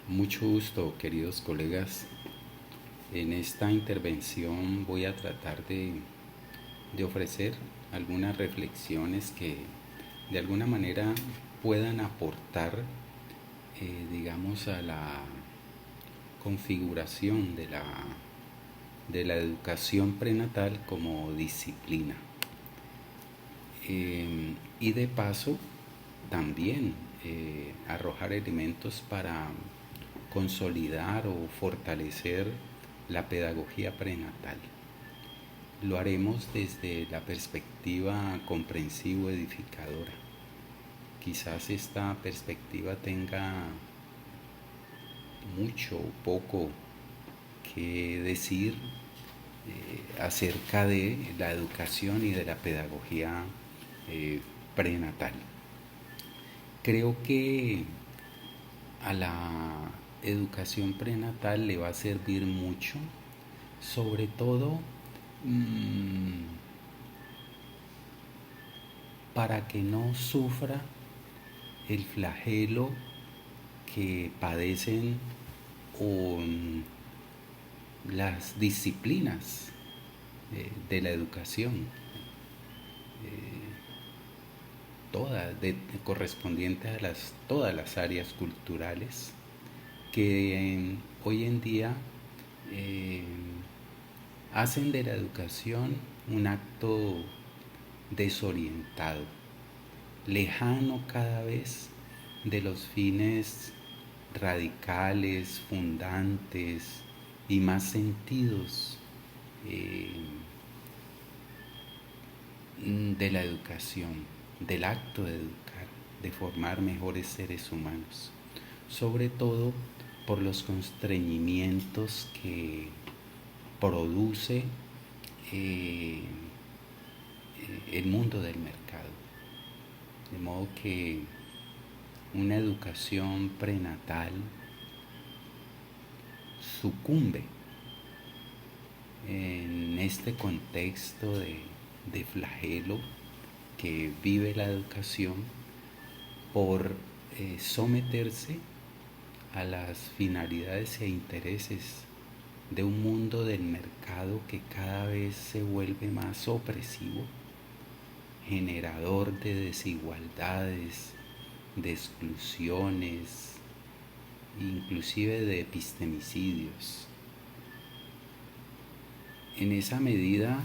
Mucho gusto, queridos colegas. En esta intervención voy a tratar de ofrecer algunas reflexiones que de alguna manera puedan aportar, digamos, a la configuración de la educación prenatal como disciplina. Y de paso, también arrojar elementos para consolidar o fortalecer la pedagogía prenatal. Lo haremos desde la perspectiva comprensivo-edificadora. Quizás esta perspectiva tenga mucho o poco que decir acerca de la educación y de la pedagogía prenatal. Creo que a la educación prenatal le va a servir mucho, sobre todo para que no sufra el flagelo que padecen o las disciplinas de la educación, correspondiente a todas las áreas culturales que hoy en día eh, hacen de la educación un acto desorientado, lejano cada vez de los fines radicales, fundantes y más sentidos eh, de la educación, del acto de educar, de formar mejores seres humanos, sobre todo por los constreñimientos que produce el mundo del mercado. De modo que una educación prenatal sucumbe en este contexto de flagelo que vive la educación por someterse a las finalidades e intereses de un mundo del mercado que cada vez se vuelve más opresivo, generador de desigualdades, de exclusiones, inclusive de epistemicidios. En esa medida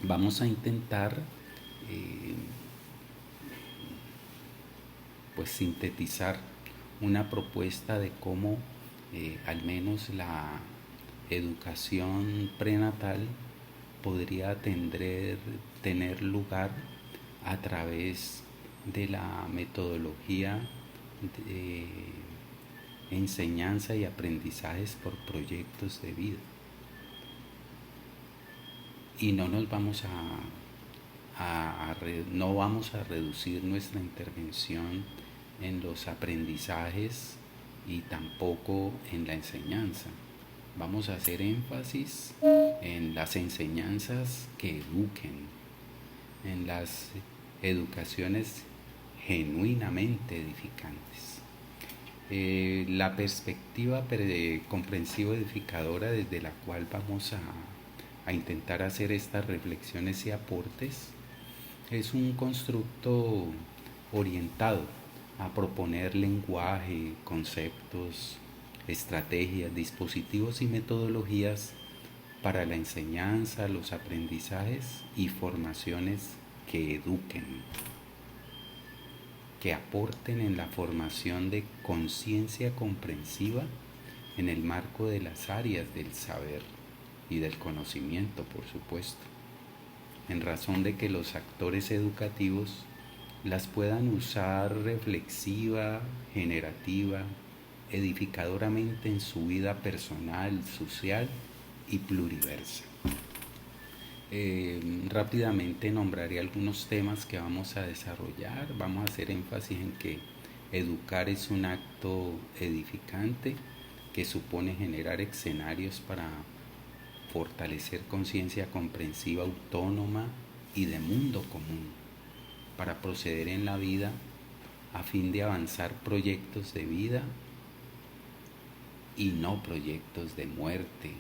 vamos a intentar pues sintetizar una propuesta de cómo al menos la educación prenatal podría tener lugar a través de la metodología de enseñanza y aprendizajes por proyectos de vida. Y no nos vamos no vamos a reducir nuestra intervención en los aprendizajes y tampoco en la enseñanza. Vamos a hacer énfasis en las enseñanzas que eduquen, en las educaciones genuinamente edificantes. La perspectiva comprensiva edificadora desde la cual vamos a intentar hacer estas reflexiones y aportes es un constructo orientado a proponer lenguaje, conceptos, estrategias, dispositivos y metodologías para la enseñanza, los aprendizajes y formaciones que eduquen, que aporten en la formación de conciencia comprensiva en el marco de las áreas del saber y del conocimiento, por supuesto, en razón de que los actores educativos las puedan usar reflexiva, generativa, edificadoramente en su vida personal, social y pluriversa. Rápidamente nombraré algunos temas que vamos a desarrollar. Vamos a hacer énfasis en que educar es un acto edificante que supone generar escenarios para fortalecer conciencia comprensiva autónoma y de mundo común, para proceder en la vida a fin de avanzar proyectos de vida y no proyectos de muerte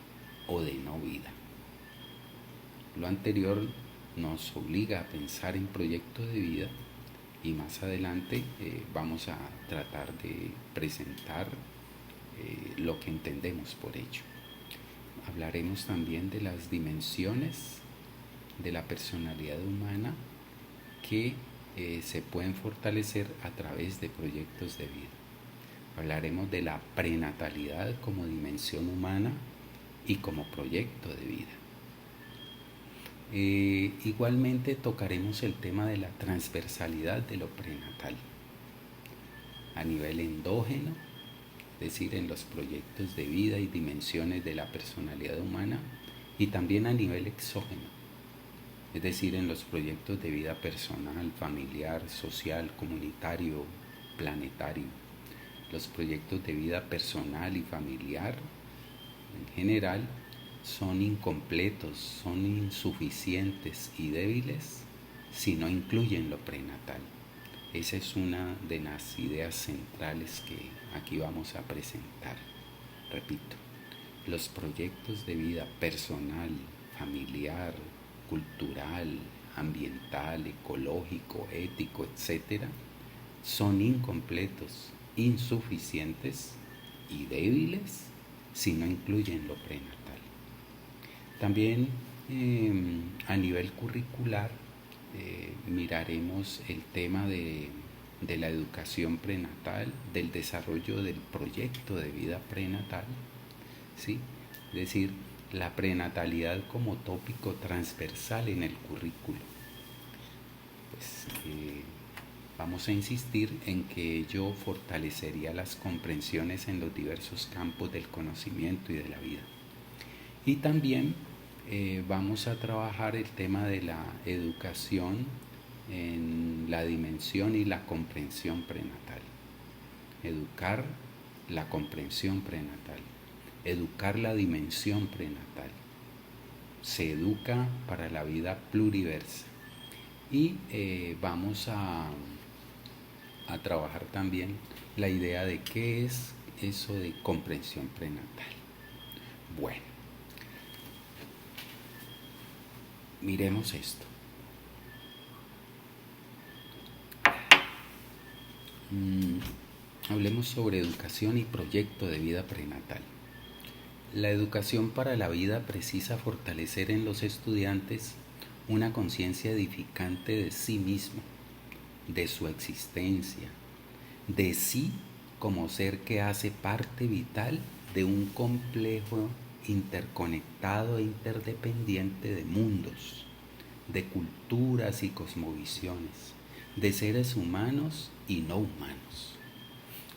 o de no vida. Lo anterior nos obliga a pensar en proyectos de vida y más adelante vamos a tratar de presentar lo que entendemos por ello. Hablaremos también de las dimensiones de la personalidad humana que se pueden fortalecer a través de proyectos de vida. Hablaremos de la prenatalidad como dimensión humana y como proyecto de vida. Igualmente tocaremos el tema de la transversalidad de lo prenatal a nivel endógeno, es decir, en los proyectos de vida y dimensiones de la personalidad humana, y también a nivel exógeno, es decir, en los proyectos de vida personal, familiar, social, comunitario, planetario. Los proyectos de vida personal y familiar en general son incompletos, son insuficientes y débiles si no incluyen lo prenatal. Esa es una de las ideas centrales que aquí vamos a presentar. Repito, los proyectos de vida personal, familiar, cultural, ambiental, ecológico, ético, etc., son incompletos, insuficientes y débiles si no incluyen lo prenatal. También a nivel curricular miraremos el tema de la educación prenatal, del desarrollo del proyecto de vida prenatal, ¿sí? Es decir, la prenatalidad como tópico transversal en el currículo. Pues, vamos a insistir en que ello fortalecería las comprensiones en los diversos campos del conocimiento y de la vida. Y también vamos a trabajar el tema de la educación en la dimensión y la comprensión prenatal. Educar la comprensión prenatal, educar la dimensión prenatal. Se educa para la vida pluriversa. Y vamos a trabajar también la idea de qué es eso de comprensión prenatal. Bueno, miremos esto. Hablemos sobre educación y proyecto de vida prenatal. La educación para la vida precisa fortalecer en los estudiantes una conciencia edificante de sí mismo, de su existencia, de sí como ser que hace parte vital de un complejo interconectado e interdependiente de mundos, de culturas y cosmovisiones, de seres humanos y no humanos.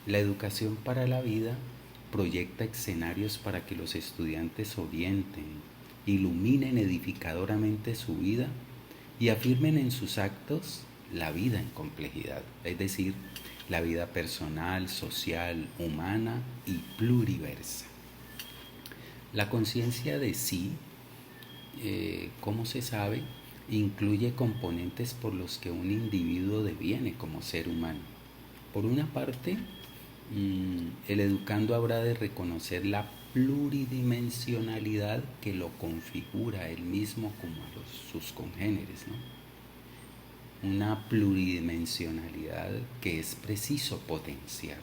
La educación para la vida proyecta escenarios para que los estudiantes orienten, iluminen edificadoramente su vida y afirmen en sus actos la vida en complejidad, es decir, la vida personal, social, humana y pluriversa. La conciencia de sí, como se sabe, incluye componentes por los que un individuo deviene como ser humano. Por una parte, el educando habrá de reconocer la pluridimensionalidad que lo configura él mismo como a sus congéneres, ¿no? Una pluridimensionalidad que es preciso potenciar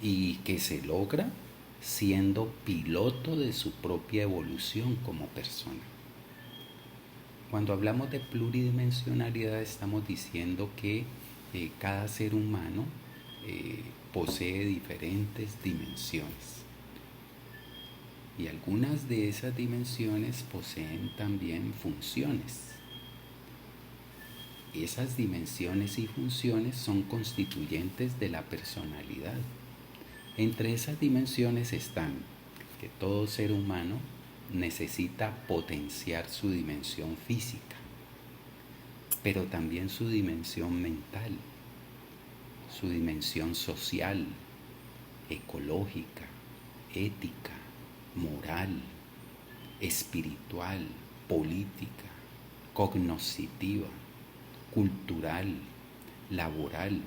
y que se logra siendo piloto de su propia evolución como persona. Cuando hablamos de pluridimensionalidad estamos diciendo que cada ser humano posee diferentes dimensiones y algunas de esas dimensiones poseen también funciones. Esas dimensiones y funciones son constituyentes de la personalidad. Entre esas dimensiones están que todo ser humano necesita potenciar su dimensión física, pero también su dimensión mental, su dimensión social, ecológica, ética, moral, espiritual, política, cognoscitiva, cultural, laboral,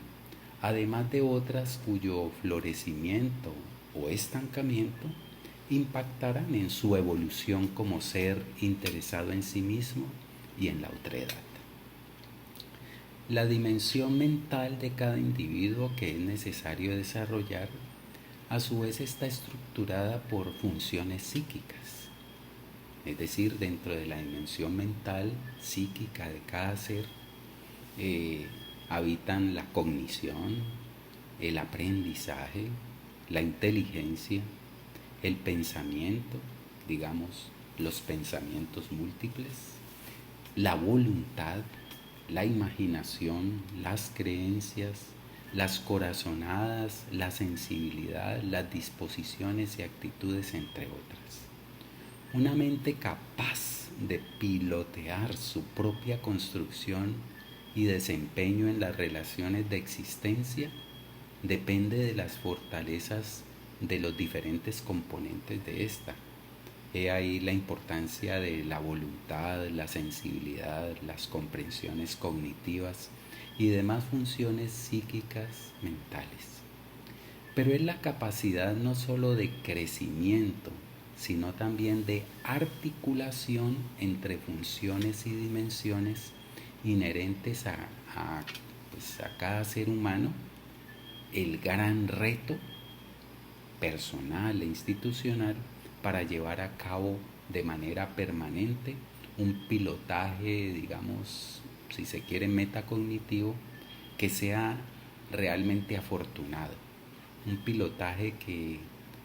además de otras cuyo florecimiento o estancamiento impactarán en su evolución como ser interesado en sí mismo y en la otredad. La dimensión mental de cada individuo que es necesario desarrollar, a su vez está estructurada por funciones psíquicas. Es decir, dentro de la dimensión mental, psíquica de cada ser, habitan la cognición, el aprendizaje, la inteligencia, el pensamiento, digamos, los pensamientos múltiples, la voluntad, la imaginación, las creencias, las corazonadas, la sensibilidad, las disposiciones y actitudes, entre otras. Una mente capaz de pilotear su propia construcción y desempeño en las relaciones de existencia depende de las fortalezas de los diferentes componentes de esta. He ahí la importancia de la voluntad, la sensibilidad, las comprensiones cognitivas y demás funciones psíquicas mentales. Pero es la capacidad no solo de crecimiento, sino también de articulación entre funciones y dimensiones inherentes a cada ser humano, el gran reto personal e institucional para llevar a cabo de manera permanente un pilotaje, digamos, si se quiere, metacognitivo, que sea realmente afortunado. Un pilotaje que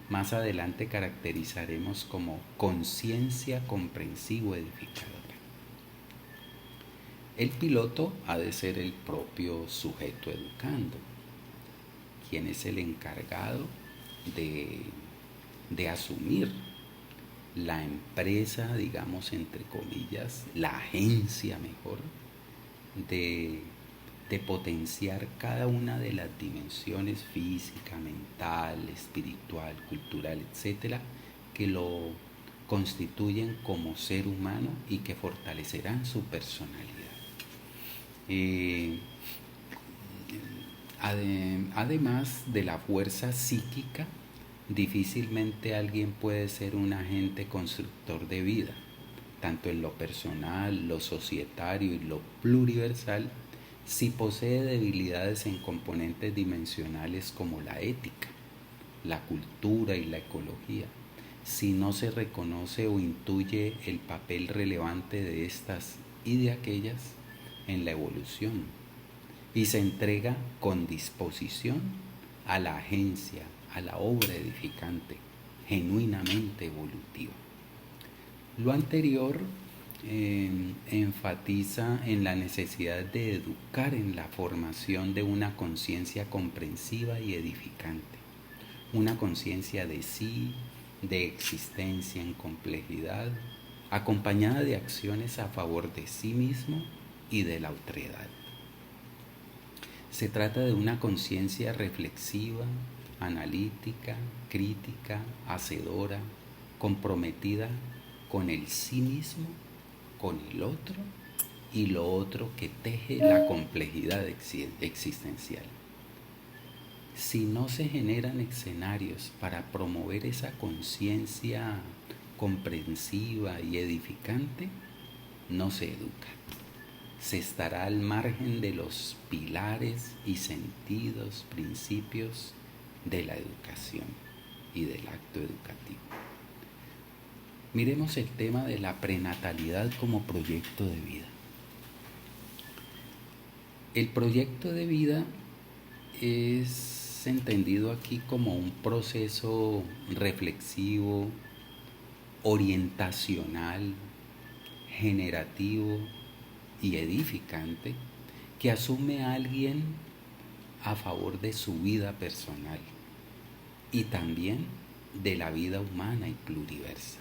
más adelante caracterizaremos como conciencia comprensivo edificadora. El piloto ha de ser el propio sujeto educando, quien es el encargado de asumir la empresa, digamos, entre comillas, la agencia mejor, de potenciar cada una de las dimensiones física, mental, espiritual, cultural, etcétera, que lo constituyen como ser humano y que fortalecerán su personalidad. Además de la fuerza psíquica, difícilmente alguien puede ser un agente constructor de vida, tanto en lo personal, lo societario y lo pluriversal, si posee debilidades en componentes dimensionales como la ética, la cultura y la ecología, si no se reconoce o intuye el papel relevante de estas y de aquellas en la evolución, y se entrega con disposición a la agencia, a la obra edificante, genuinamente evolutiva. Lo anterior enfatiza en la necesidad de educar en la formación de una conciencia comprensiva y edificante, una conciencia de sí, de existencia en complejidad, acompañada de acciones a favor de sí mismo y de la otredad. Se trata de una conciencia reflexiva, analítica, crítica, hacedora, comprometida con el sí mismo, con el otro y lo otro que teje la complejidad existencial. Si no se generan escenarios para promover esa conciencia comprensiva y edificante, no se educa. Se estará al margen de los pilares y sentidos, principios de la educación y del acto educativo. Miremos el tema de la prenatalidad como proyecto de vida. El proyecto de vida es entendido aquí como un proceso reflexivo, orientacional, generativo y edificante que asume a alguien a favor de su vida personal y también de la vida humana y pluriversa.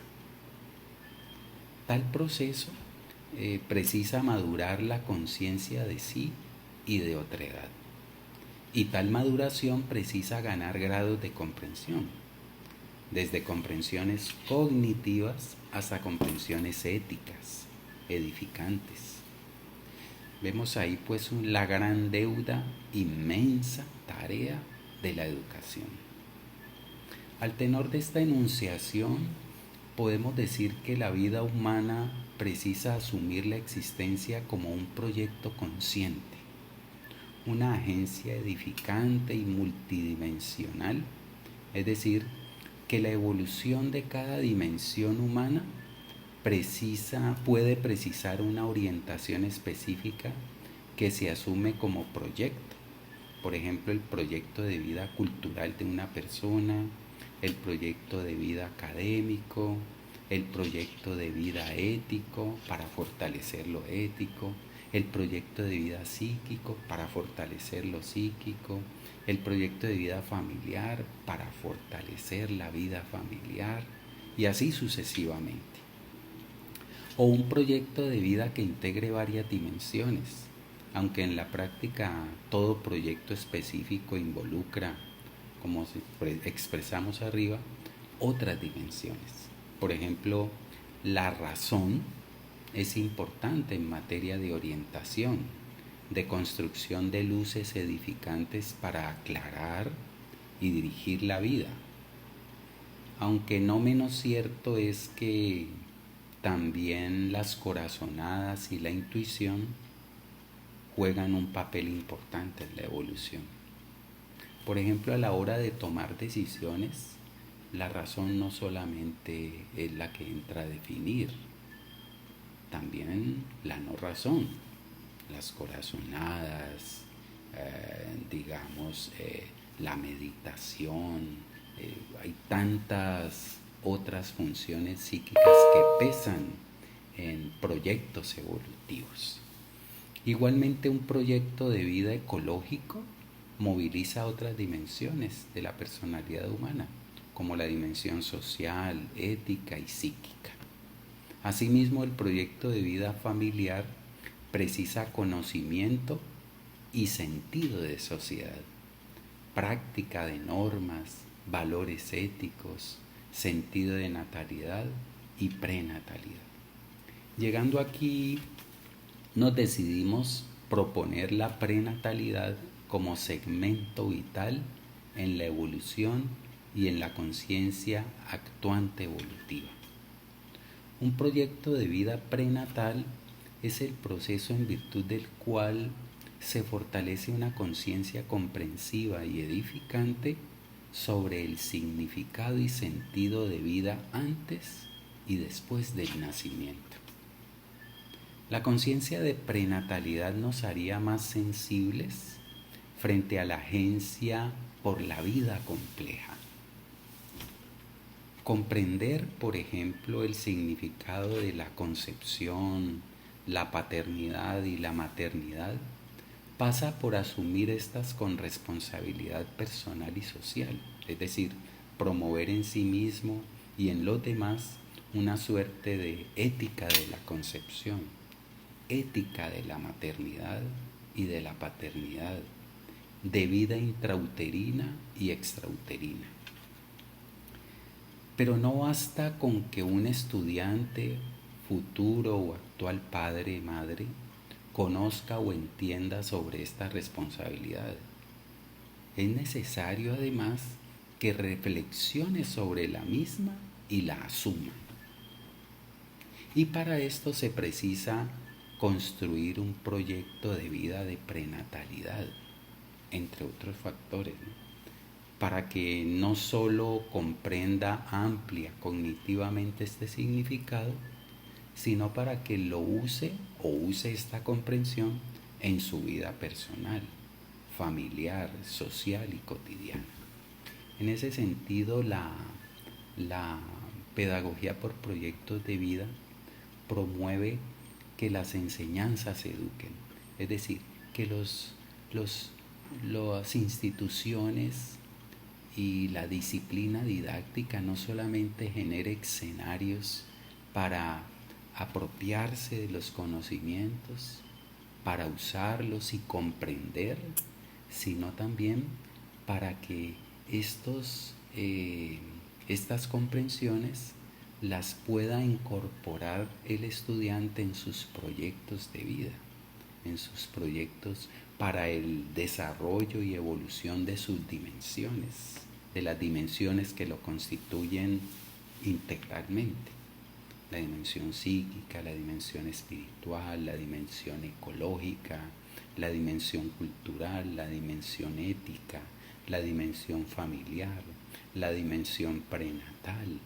Tal proceso precisa madurar la conciencia de sí y de otredad, y tal maduración precisa ganar grados de comprensión, desde comprensiones cognitivas hasta comprensiones éticas, edificantes. Vemos ahí pues la gran deuda, inmensa tarea de la educación. Al tenor de esta enunciación, podemos decir que la vida humana precisa asumir la existencia como un proyecto consciente, una agencia edificante y multidimensional, es decir, que la evolución de cada dimensión humana puede precisar una orientación específica que se asume como proyecto. Por ejemplo, el proyecto de vida cultural de una persona, el proyecto de vida académico, el proyecto de vida ético para fortalecer lo ético, el proyecto de vida psíquico para fortalecer lo psíquico, el proyecto de vida familiar para fortalecer la vida familiar y así sucesivamente. O un proyecto de vida que integre varias dimensiones, aunque en la práctica todo proyecto específico involucra, como expresamos arriba, otras dimensiones. Por ejemplo, la razón es importante en materia de orientación, de construcción de luces edificantes para aclarar y dirigir la vida. Aunque no menos cierto es que también las corazonadas y la intuición juegan un papel importante en la evolución. Por ejemplo, a la hora de tomar decisiones, la razón no solamente es la que entra a definir, también la no razón, las corazonadas, la meditación, hay tantas otras funciones psíquicas que pesan en proyectos evolutivos. Igualmente, un proyecto de vida ecológico moviliza otras dimensiones de la personalidad humana, como la dimensión social, ética y psíquica. Asimismo, el proyecto de vida familiar precisa conocimiento y sentido de sociedad, práctica de normas, valores éticos, sentido de natalidad y prenatalidad. Llegando aquí, nos decidimos proponer la prenatalidad como segmento vital en la evolución y en la conciencia actuante evolutiva. Un proyecto de vida prenatal es el proceso en virtud del cual se fortalece una conciencia comprensiva y edificante sobre el significado y sentido de vida antes y después del nacimiento. La conciencia de prenatalidad nos haría más sensibles frente a la agencia por la vida compleja. Comprender, por ejemplo, el significado de la concepción, la paternidad y la maternidad pasa por asumir estas con responsabilidad personal y social, es decir, promover en sí mismo y en los demás una suerte de ética de la concepción, ética de la maternidad y de la paternidad, de vida intrauterina y extrauterina. Pero no basta con que un estudiante, futuro o actual padre, madre, conozca o entienda sobre esta responsabilidad. Es necesario además que reflexione sobre la misma y la asuma. Y para esto se precisa construir un proyecto de vida de prenatalidad, entre otros factores, ¿no? Para que no solo comprenda amplia cognitivamente este significado, sino para que lo use o use esta comprensión en su vida personal, familiar, social y cotidiana. En ese sentido, la pedagogía por proyectos de vida promueve que las enseñanzas eduquen, es decir, que las instituciones y la disciplina didáctica no solamente genere escenarios para apropiarse de los conocimientos, para usarlos y comprender, sino también para que estas comprensiones las pueda incorporar el estudiante en sus proyectos de vida, en sus proyectos para el desarrollo y evolución de sus dimensiones. de las dimensiones que lo constituyen integralmente. La dimensión psíquica, la dimensión espiritual, la dimensión ecológica, la dimensión cultural, la dimensión ética, la dimensión familiar, la dimensión prenatal,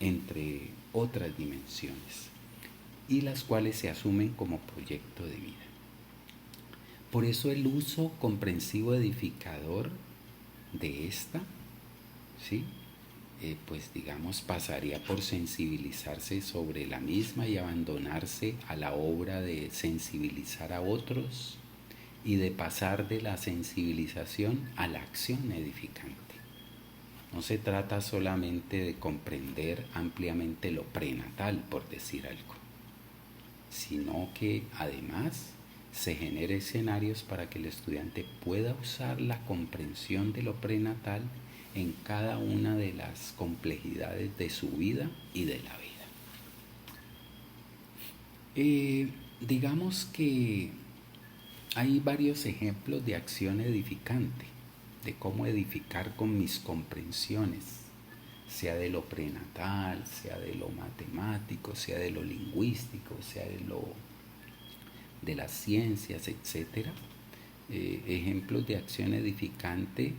entre otras dimensiones, y las cuales se asumen como proyecto de vida. Por eso el uso comprensivo edificador de esta, ¿sí? Pues digamos, pasaría por sensibilizarse sobre la misma y abandonarse a la obra de sensibilizar a otros y de pasar de la sensibilización a la acción edificante. No se trata solamente de comprender ampliamente lo prenatal, por decir algo, sino que además se genere escenarios para que el estudiante pueda usar la comprensión de lo prenatal en cada una de las complejidades de su vida y de la vida. Digamos que hay varios ejemplos de acción edificante, de cómo edificar con mis comprensiones, sea de lo prenatal, sea de lo matemático, sea de lo lingüístico, sea de las ciencias, etc. Ejemplos de acción edificante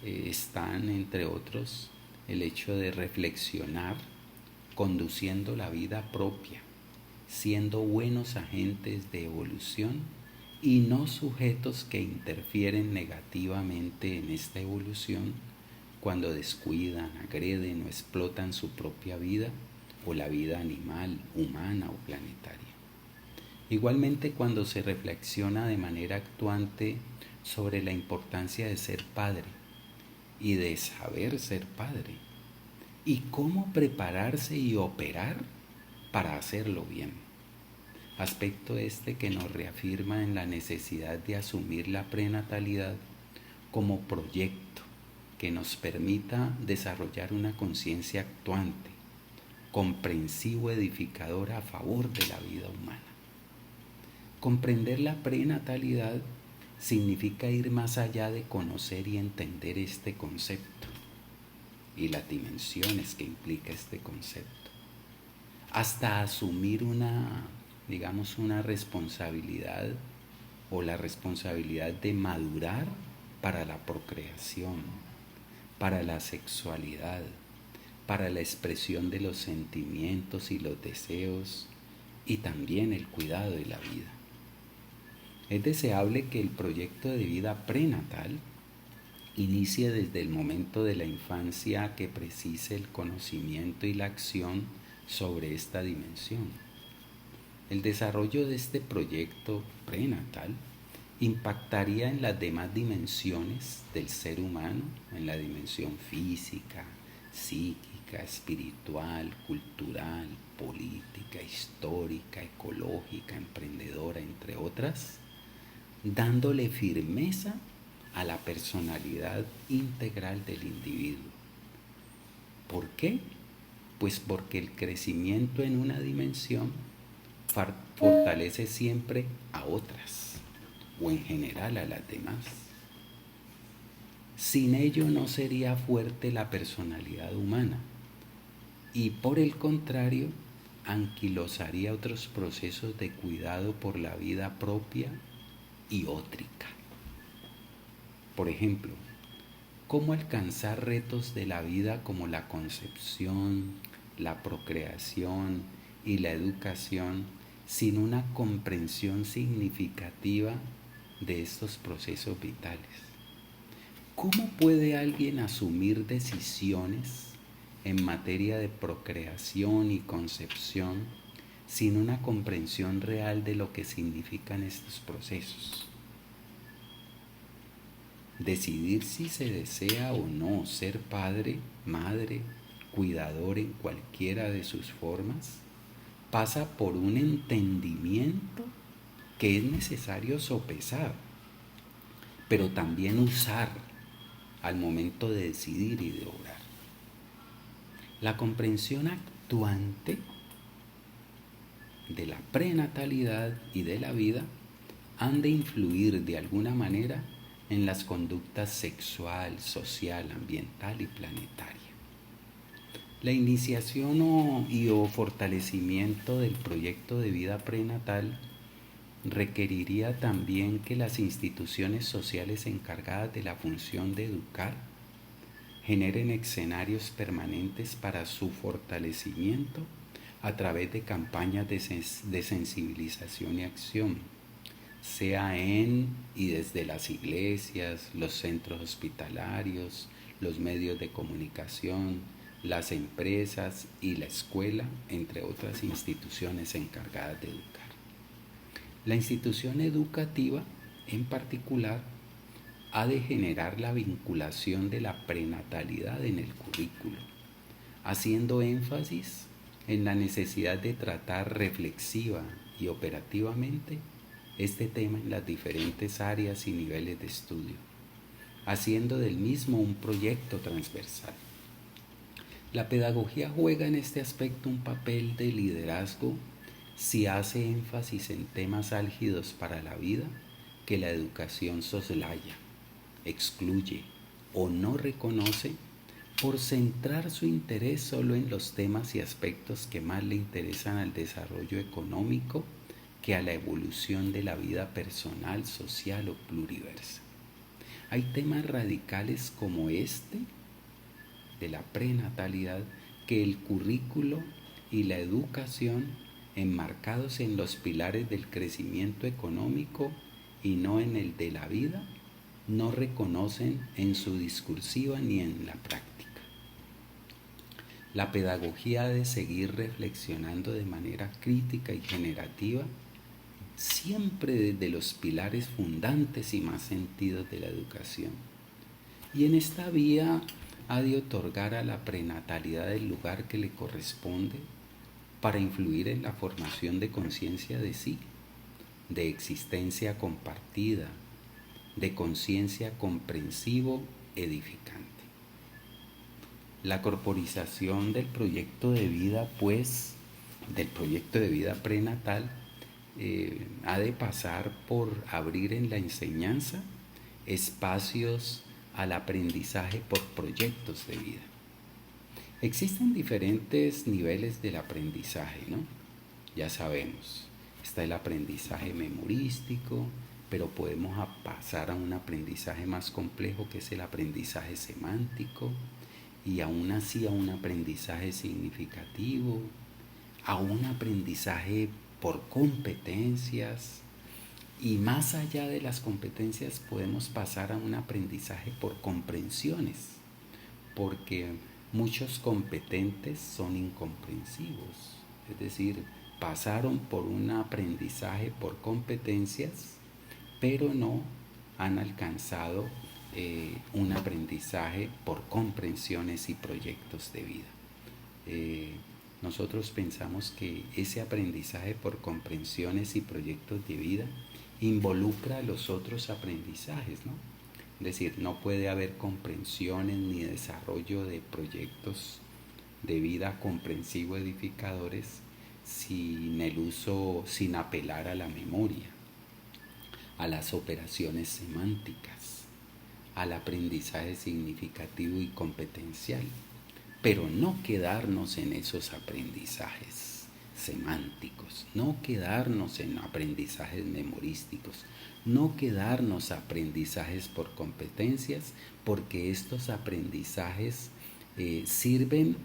están, entre otros, el hecho de reflexionar conduciendo la vida propia, siendo buenos agentes de evolución y no sujetos que interfieren negativamente en esta evolución cuando descuidan, agreden o explotan su propia vida o la vida animal, humana o planetaria. Igualmente, cuando se reflexiona de manera actuante sobre la importancia de ser padre y de saber ser padre y cómo prepararse y operar para hacerlo bien. Aspecto este que nos reafirma en la necesidad de asumir la prenatalidad como proyecto que nos permita desarrollar una conciencia actuante, comprensivo, edificadora a favor de la vida humana. Comprender la prenatalidad significa ir más allá de conocer y entender este concepto y las dimensiones que implica este concepto, hasta asumir una responsabilidad o la responsabilidad de madurar para la procreación, para la sexualidad, para la expresión de los sentimientos y los deseos y también el cuidado de la vida. Es deseable que el proyecto de vida prenatal inicie desde el momento de la infancia que precise el conocimiento y la acción sobre esta dimensión. El desarrollo de este proyecto prenatal impactaría en las demás dimensiones del ser humano, en la dimensión física, psíquica, espiritual, cultural, política, histórica, ecológica, emprendedora, entre otras, dándole firmeza a la personalidad integral del individuo. ¿Por qué? Pues porque el crecimiento en una dimensión fortalece siempre a otras, o en general a las demás. Sin ello no sería fuerte la personalidad humana y por el contrario anquilosaría otros procesos de cuidado por la vida propia y ótrica. Por ejemplo, ¿cómo alcanzar retos de la vida como la concepción, la procreación y la educación sin una comprensión significativa de estos procesos vitales? ¿Cómo puede alguien asumir decisiones en materia de procreación y concepción sin una comprensión real de lo que significan estos procesos? Decidir si se desea o no ser padre, madre, cuidador en cualquiera de sus formas, pasa por un entendimiento que es necesario sopesar, pero también usar al momento de decidir y de obrar. La comprensión actuante de la prenatalidad y de la vida han de influir de alguna manera en las conductas sexual, social, ambiental y planetaria. La iniciación o fortalecimiento del proyecto de vida prenatal requeriría también que las instituciones sociales encargadas de la función de educar generen escenarios permanentes para su fortalecimiento a través de campañas de sensibilización y acción, sea en y desde las iglesias, los centros hospitalarios, los medios de comunicación, las empresas y la escuela, entre otras instituciones encargadas de educar. La institución educativa, en particular, ha de generar la vinculación de la prenatalidad en el currículo, haciendo énfasis en la necesidad de tratar reflexiva y operativamente este tema en las diferentes áreas y niveles de estudio, haciendo del mismo un proyecto transversal. La pedagogía juega en este aspecto un papel de liderazgo si hace énfasis en temas álgidos para la vida que la educación soslaya, excluye o no reconoce por centrar su interés solo en los temas y aspectos que más le interesan al desarrollo económico que a la evolución de la vida personal, social o pluriversa. Hay temas radicales como este de la prenatalidad que el currículo y la educación, enmarcados en los pilares del crecimiento económico y no en el de la vida, no reconocen en su discursiva ni en la práctica. La pedagogía ha de seguir reflexionando de manera crítica y generativa, siempre desde los pilares fundantes y más sentidos de la educación. Y en esta vía ha de otorgar a la prenatalidad el lugar que le corresponde para influir en la formación de conciencia de sí, de existencia compartida, de conciencia comprensivo edificante. La corporización del proyecto de vida, pues, del proyecto de vida prenatal, ha de pasar por abrir en la enseñanza espacios al aprendizaje por proyectos de vida. Existen diferentes niveles del aprendizaje, ¿no? Ya sabemos, está el aprendizaje memorístico, pero podemos pasar a un aprendizaje más complejo que es el aprendizaje semántico, y aún así a un aprendizaje significativo, a un aprendizaje por competencias, y más allá de las competencias podemos pasar a un aprendizaje por comprensiones, porque muchos competentes son incomprensivos, es decir, pasaron por un aprendizaje por competencias, pero no han alcanzado un aprendizaje por comprensiones y proyectos de vida. Nosotros pensamos que ese aprendizaje por comprensiones y proyectos de vida involucra los otros aprendizajes, ¿no? Es decir, no puede haber comprensiones ni desarrollo de proyectos de vida comprensivo edificadores sin apelar a la memoria, a las operaciones semánticas, al aprendizaje significativo y competencial, pero no quedarnos en esos aprendizajes semánticos, no quedarnos en aprendizajes memorísticos, no quedarnos aprendizajes por competencias, porque estos aprendizajes sirven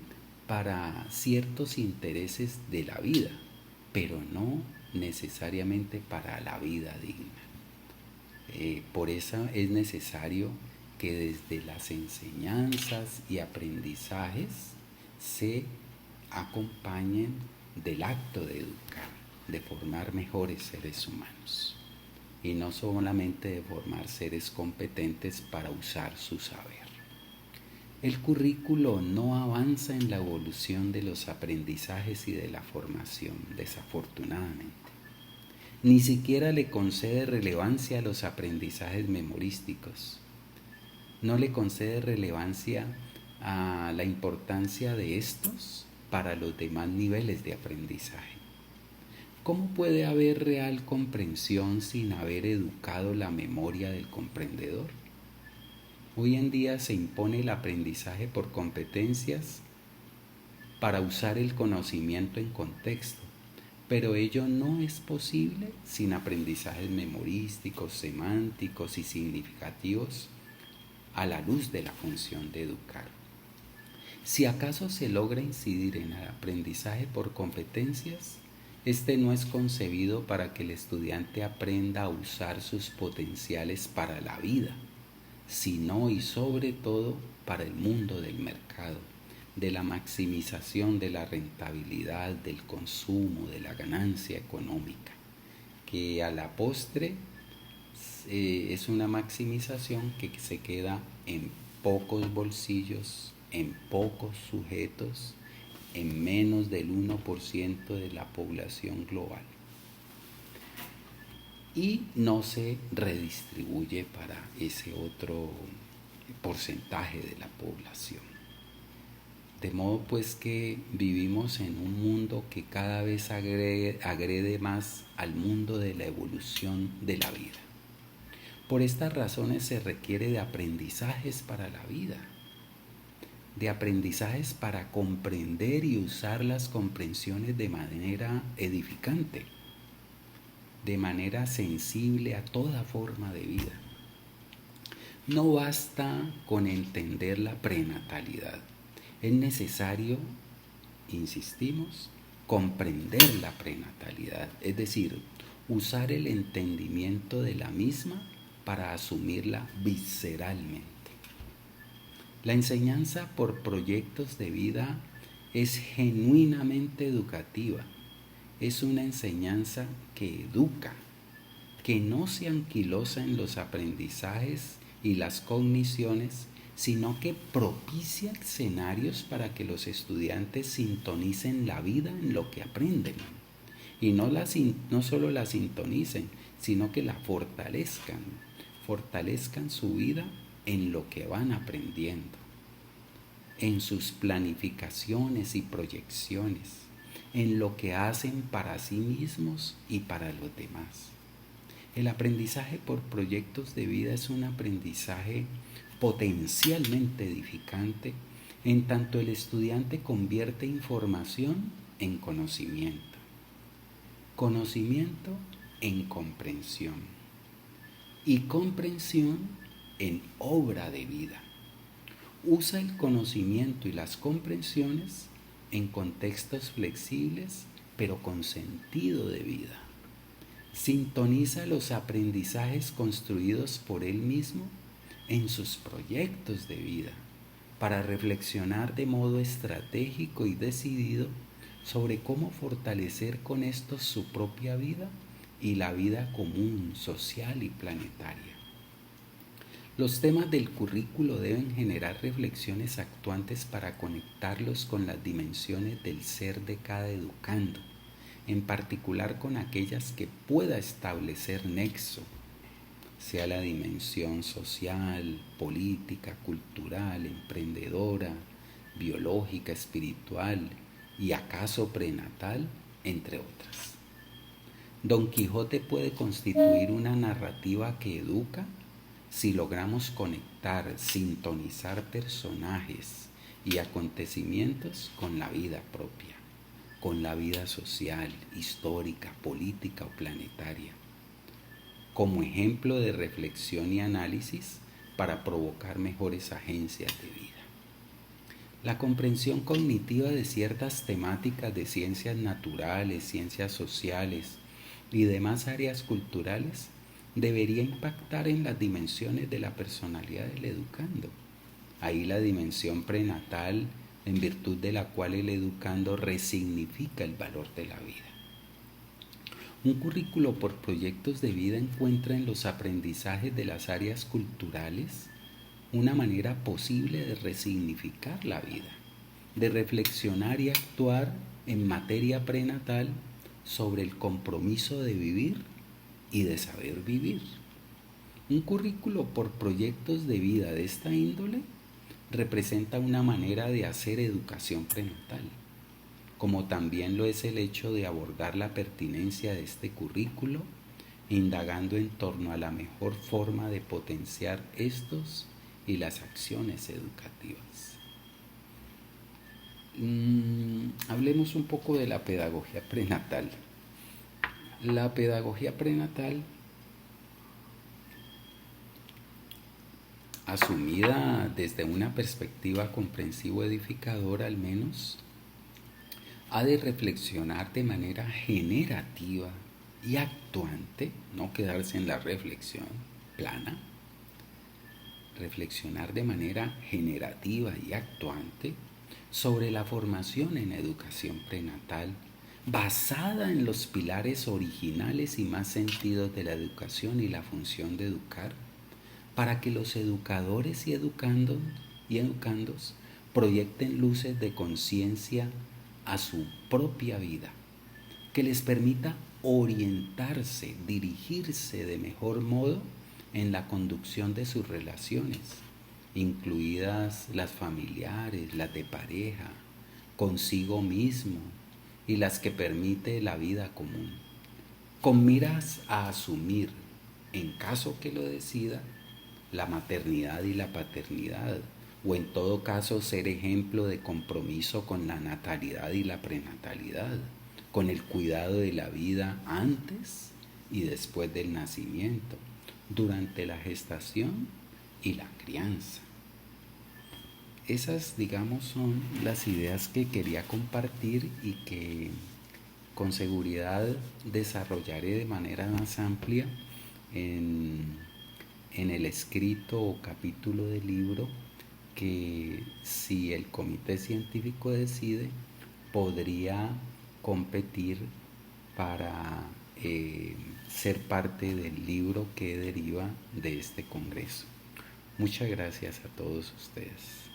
para ciertos intereses de la vida, pero no necesariamente para la vida digna. Por eso es necesario que desde las enseñanzas y aprendizajes se acompañen del acto de educar, de formar mejores seres humanos, y no solamente de formar seres competentes para usar su saber. El currículo no avanza en la evolución de los aprendizajes y de la formación, desafortunadamente. Ni siquiera le concede relevancia a los aprendizajes memorísticos. No le concede relevancia a la importancia de estos para los demás niveles de aprendizaje. ¿Cómo puede haber real comprensión sin haber educado la memoria del comprendedor? Hoy en día se impone el aprendizaje por competencias para usar el conocimiento en contexto, pero ello no es posible sin aprendizajes memorísticos, semánticos y significativos a la luz de la función de educar. Si acaso se logra incidir en el aprendizaje por competencias, este no es concebido para que el estudiante aprenda a usar sus potenciales para la vida, sino y sobre todo para el mundo del mercado, de la maximización de la rentabilidad, del consumo, de la ganancia económica, que a la postre es una maximización que se queda en pocos bolsillos, en pocos sujetos, en menos del 1% de la población global, y no se redistribuye para ese otro porcentaje de la población. De modo pues que vivimos en un mundo que cada vez agrede más al mundo de la evolución de la vida. Por estas razones se requiere de aprendizajes para la vida, de aprendizajes para comprender y usar las comprensiones de manera edificante, de manera sensible a toda forma de vida. No basta con entender la prenatalidad, es necesario, insistimos, comprender la prenatalidad, es decir, usar el entendimiento de la misma para asumirla visceralmente. La enseñanza por proyectos de vida es genuinamente educativa. Es una enseñanza que educa, que no se anquilosa en los aprendizajes y las cogniciones, sino que propicia escenarios para que los estudiantes sintonicen la vida en lo que aprenden. Y no solo la sintonicen, sino que la fortalezcan su vida en lo que van aprendiendo, en sus planificaciones y proyecciones, en lo que hacen para sí mismos y para los demás. El aprendizaje por proyectos de vida es un aprendizaje potencialmente edificante, en tanto el estudiante convierte información en conocimiento, conocimiento en comprensión y comprensión en obra de vida. Usa el conocimiento y las comprensiones en contextos flexibles, pero con sentido de vida. Sintoniza los aprendizajes construidos por él mismo en sus proyectos de vida, para reflexionar de modo estratégico y decidido sobre cómo fortalecer con estos su propia vida y la vida común, social y planetaria. Los temas del currículo deben generar reflexiones actuantes para conectarlos con las dimensiones del ser de cada educando, en particular con aquellas que pueda establecer nexo, sea la dimensión social, política, cultural, emprendedora, biológica, espiritual y acaso prenatal, entre otras. Don Quijote puede constituir una narrativa que educa si logramos conectar, sintonizar personajes y acontecimientos con la vida propia, con la vida social, histórica, política o planetaria, como ejemplo de reflexión y análisis para provocar mejores agencias de vida. La comprensión cognitiva de ciertas temáticas de ciencias naturales, ciencias sociales y demás áreas culturales debería impactar en las dimensiones de la personalidad del educando. Ahí la dimensión prenatal, en virtud de la cual el educando resignifica el valor de la vida. Un currículo por proyectos de vida encuentra en los aprendizajes de las áreas culturales una manera posible de resignificar la vida, de reflexionar y actuar en materia prenatal sobre el compromiso de vivir y de saber vivir. Un currículo por proyectos de vida de esta índole representa una manera de hacer educación prenatal, como también lo es el hecho de abordar la pertinencia de este currículo, indagando en torno a la mejor forma de potenciar estos y las acciones educativas. Hablemos un poco de la pedagogía prenatal. La pedagogía prenatal, asumida desde una perspectiva comprensivo-edificadora al menos, ha de reflexionar de manera generativa y actuante, no quedarse en la reflexión plana, reflexionar de manera generativa y actuante sobre la formación en educación prenatal, basada en los pilares originales y más sentidos de la educación y la función de educar, para que los educadores y educandos proyecten luces de conciencia a su propia vida, que les permita orientarse, dirigirse de mejor modo en la conducción de sus relaciones, incluidas las familiares, las de pareja, consigo mismo y las que permite la vida común, con miras a asumir, en caso que lo decida, la maternidad y la paternidad, o en todo caso ser ejemplo de compromiso con la natalidad y la prenatalidad, con el cuidado de la vida antes y después del nacimiento, durante la gestación y la crianza. Esas, digamos, son las ideas que quería compartir y que con seguridad desarrollaré de manera más amplia en el escrito o capítulo del libro que, si el comité científico decide, podría competir para ser parte del libro que deriva de este congreso. Muchas gracias a todos ustedes.